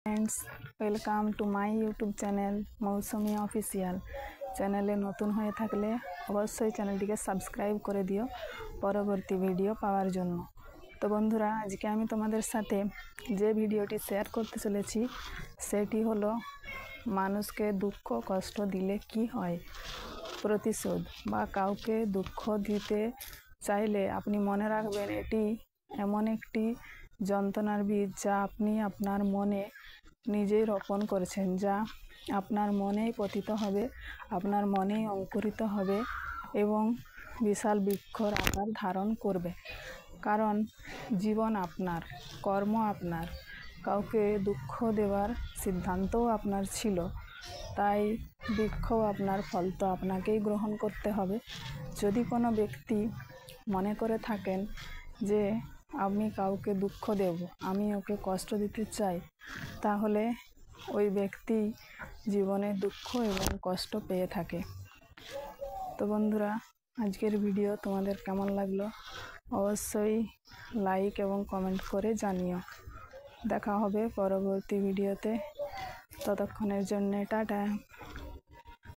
Friends welcome to my YouTube channel Mousumi official चैनले नतून हये थाकले अवश्य चैनलटिके सबस्क्राइब करे दिओ परवर्ती भिडियो पाওয়ার জন্য। तो बंधुरा आज के आमी तोमादेर साथे जे भिडियोटी शेयर करते चलेछि सेटी हलो मानुषके दुःख कष्ट दिले कि हय प्रतिशोध बा काउके दुःख दिते चाइले आपनी मने राखबेन एटी एमन एकटी যন্ত্রণার বীজ যা আপনি আপনার মনে নিজেই রোপণ করেছেন, যা আপনার মনেই পতিত হবে, আপনার মনেই অঙ্কুরিত হবে এবং বিশাল বৃক্ষর আকার ধারণ করবে। কারণ জীবন আপনার, কর্ম আপনার, কাউকে দুঃখ দেওয়ার সিদ্ধান্তও আপনার ছিল, তাই বৃক্ষও আপনার, ফল তো আপনাকেই গ্রহণ করতে হবে। যদি কোনো ব্যক্তি মনে করে থাকেন যে আমি কাউকে দুঃখ দেব, আমি ওকে কষ্ট দিতে চাই, তাহলে ওই ব্যক্তি জীবনে দুঃখ এবং কষ্ট পেয়ে থাকে। তো বন্ধুরা আজকের ভিডিও তোমাদের কেমন লাগলো অবশ্যই লাইক এবং কমেন্ট করে জানিও। দেখা হবে পরবর্তী ভিডিওতে, ততক্ষণের জন্য টাটা।